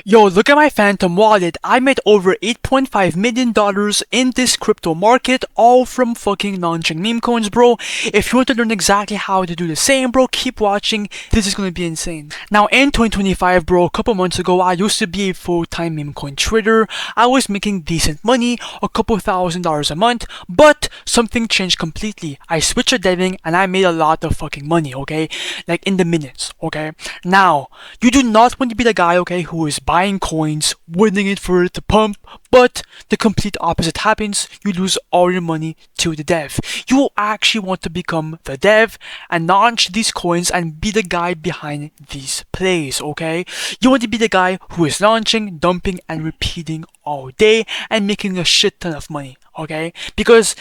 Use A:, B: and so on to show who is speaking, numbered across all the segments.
A: Yo, look at my Phantom wallet. I made over $8.5 million in this crypto market, all from fucking launching meme coins, bro. If you want to learn exactly how to do the same, bro, keep watching. This is gonna be insane. Now, in 2025, bro, a couple months ago, I used to be a full-time meme coin trader. I was making decent money, a couple $1,000s a month, but something changed completely. I switched to deving and I made a lot of fucking money, okay? Like in the minutes, okay? Now, you do not want to be the guy, okay, who is buying coins, waiting it for it to pump, but the complete opposite happens. You lose all your money to the dev. You actually want to become the dev and launch these coins and be the guy behind these plays, okay? You want to be the guy who is launching, dumping, and repeating all day and making a shit ton of money, okay? Because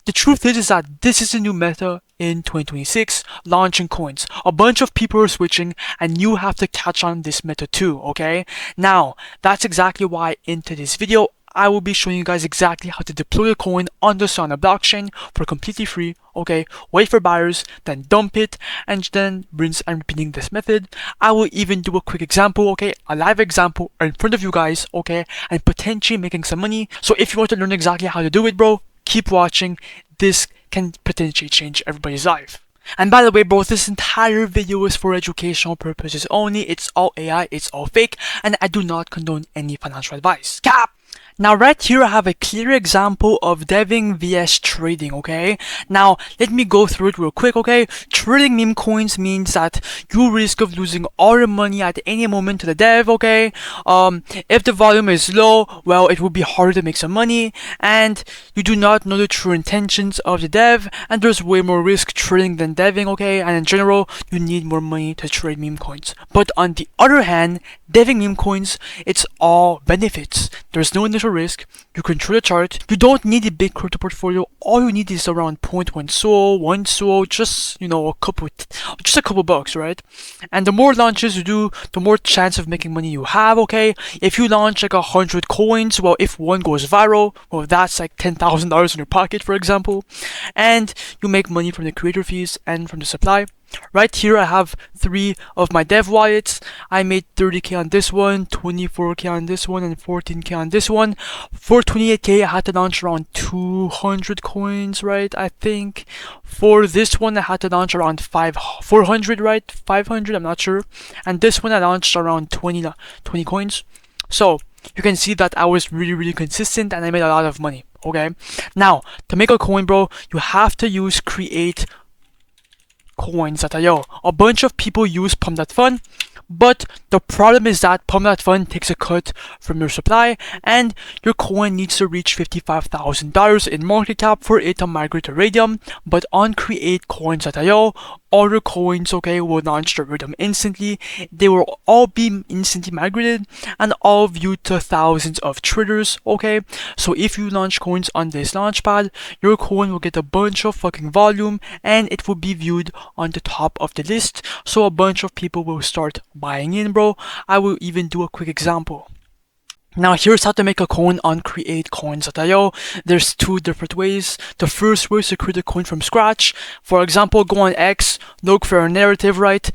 A: the truth is that this is a new meta in 2026, launching coins. A bunch of people are switching and you have to catch on this meta too, okay? Now, that's exactly why in today's video, I will be showing you guys exactly how to deploy a coin on the Solana blockchain for completely free, okay? Wait for buyers, then dump it, and then rinse and repeating this method. I will even do a quick example, okay? A live example in front of you guys, okay? And potentially making some money. So if you want to learn exactly how to do it, bro, keep watching. This can potentially change everybody's life. And by the way, bro, this entire video is for educational purposes only. It's all AI, it's all fake, and I do not condone any financial advice. Cap! Now right here I have a clear example of deving vs trading, okay? Now let me go through it real quick, okay? Trading meme coins means that you risk of losing all your money at any moment to the dev, okay? If the volume is low, well, it will be harder to make some money, and you do not know the true intentions of the dev, and there's way more risk trading than deving, okay? And in general, you need more money to trade meme coins. But on the other hand, deving meme coins, it's all benefits. There's no initial risk, you control the chart, you don't need a big crypto portfolio, all you need is around 0.1 SOL, 1 SOL, just, you know, just a couple bucks, right? And the more launches you do, the more chance of making money you have, okay? If you launch like 100 coins, well, if one goes viral, well, that's like $10,000 in your pocket, for example, and you make money from the creator fees and from the supply. Right here I have 3 of my dev wallets. I made 30k on this one, 24k on this one, and 14k on this one. For 28k I had to launch around 200 coins, right? I think for this one I had to launch around 400, right? 500, I'm not sure. And this one I launched around 20 coins. So you can see that I was really consistent and I made a lot of money, okay? Now, to make a coin, bro, you have to use create coins.io. A bunch of people use Pump.Fun, but the problem is that Pump.Fun takes a cut from your supply and your coin needs to reach $55,000 in market cap for it to migrate to Raydium. But on create coins.io, all your coins, okay, will launch to Raydium instantly. They will all be instantly migrated and all viewed to thousands of traders, okay? So if you launch coins on this launchpad, your coin will get a bunch of fucking volume and it will be viewed on the top of the list. So a bunch of people will start buying in, bro. I will even do a quick example. Now here's how to make a coin on createcoins.io. There's 2 different ways. The first way is to create a coin from scratch. For example, go on X, look for a narrative, right?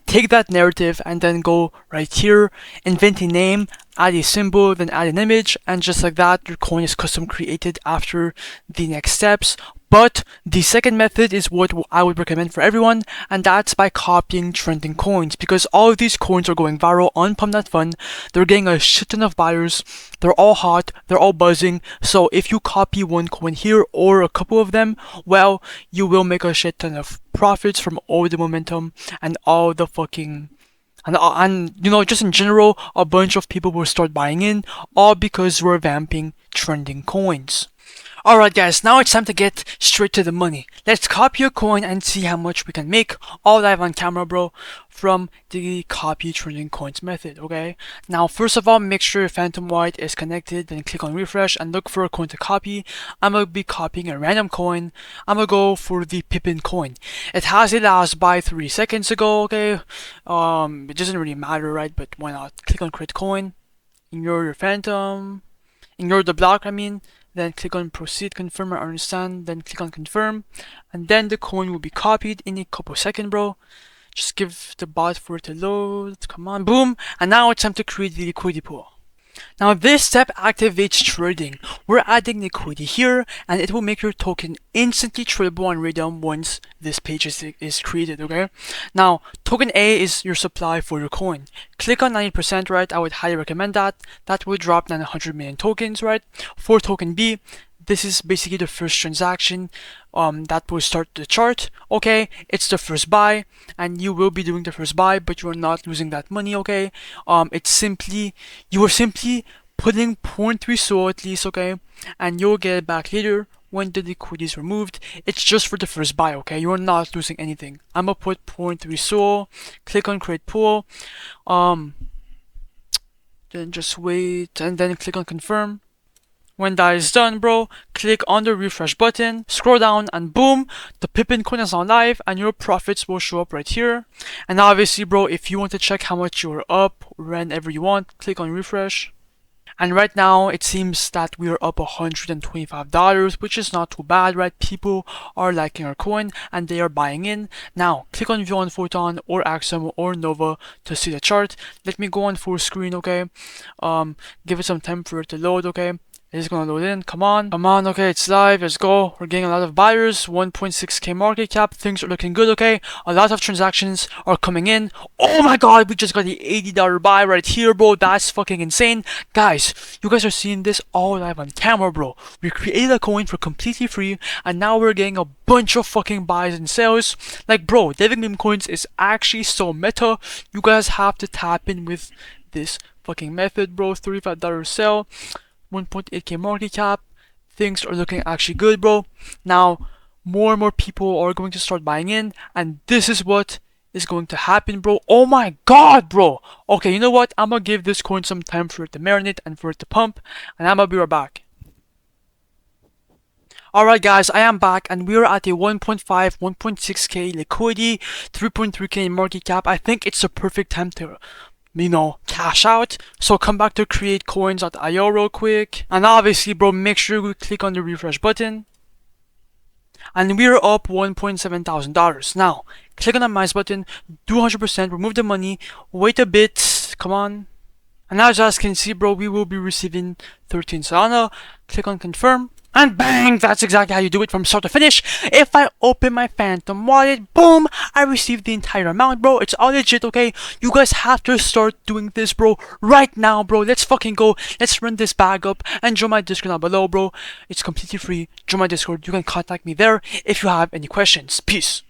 A: Take that narrative and then go right here, invent a name, add a symbol, then add an image, and just like that, your coin is custom created after the next steps. But the second method is what I would recommend for everyone, and that's by copying trending coins, because all of these coins are going viral on Pump.Fun. They're getting a shit ton of buyers, they're all hot, they're all buzzing. So if you copy one coin here or a couple of them, well, you will make a shit ton of profits from all the momentum and all the fucking and you know, just in general, a bunch of people will start buying in, all because we're vamping trending coins. Alright guys, now it's time to get straight to the money. Let's copy a coin and see how much we can make, all live on camera, bro, from the copy trending coins method, okay? Now first of all, make sure your Phantom wallet is connected, then click on refresh and look for a coin to copy. I'm gonna be copying a random coin. I'm gonna go for the Pippin coin. It has a last buy 3 seconds ago, okay? It doesn't really matter, right? But why not? Click on create coin, ignore your Phantom, ignore the block, I mean. Then click on proceed, confirm or understand, then click on confirm, and then the coin will be copied in a couple seconds, bro. Just give the bot for it to load. Come on, boom. And now it's time to create the liquidity pool. Now this step activates trading. We're adding liquidity here, and it will make your token instantly tradable on Raydium once this page is created, okay? Now, token A is your supply for your coin. Click on 90%, right? I would highly recommend that. That will drop 900 million tokens, right? For token B, this is basically the first transaction that will start the chart. Okay, it's the first buy, and you will be doing the first buy, but you are not losing that money. Okay, you are simply putting 0.3 SOL at least. Okay, and you'll get it back later when the liquidity is removed. It's just for the first buy. Okay, you are not losing anything. I'm gonna put 0.3 SOL. Click on create pool. Then just wait, and then click on confirm. When that is done, bro, click on the refresh button, scroll down, and boom, the Pippin coin is on live, and your profits will show up right here. And obviously, bro, if you want to check how much you're up whenever you want, click on refresh. And right now, it seems that we are up $125, which is not too bad, right? People are liking our coin and they are buying in. Now, click on View on Photon or Axiom or Nova to see the chart. Let me go on full screen, okay? Give it some time for it to load, okay? It's gonna load in. Come on, okay, it's live. Let's go. We're getting a lot of buyers. 1.6k market cap. Things are looking good, okay? A lot of transactions are coming in. Oh my god, we just got the $80 buy right here, bro. That's fucking insane. Guys, you guys are seeing this all live on camera, bro. We created a coin for completely free, and now we're getting a bunch of fucking buys and sales. Like, bro, David Memecoins is actually so meta. You guys have to tap in with this fucking method, bro. $35 sell. 1.8k market cap. Things are looking actually good, bro. Now, more and more people are going to start buying in, and this is what is going to happen, bro. Oh my god, bro. Okay, you know what? I'm gonna give this coin some time for it to marinate and for it to pump, and I'm gonna be right back. Alright guys, I am back, and we are at a 1.5, 1.6k liquidity, 3.3k market cap. I think it's the perfect time to cash out. So come back to createcoins.io real quick. And obviously, bro, make sure you click on the refresh button. And we're up $1,700. Now, click on the minus button, do 100%, remove the money, wait a bit, come on. And now, as you guys can see, bro, we will be receiving 13 Solana. Click on confirm. And bang! That's exactly how you do it from start to finish. If I open my Phantom wallet, boom! I received the entire amount, bro. It's all legit, okay? You guys have to start doing this, bro. Right now, bro. Let's fucking go. Let's run this bag up and join my Discord down below, bro. It's completely free. Join my Discord. You can contact me there if you have any questions. Peace.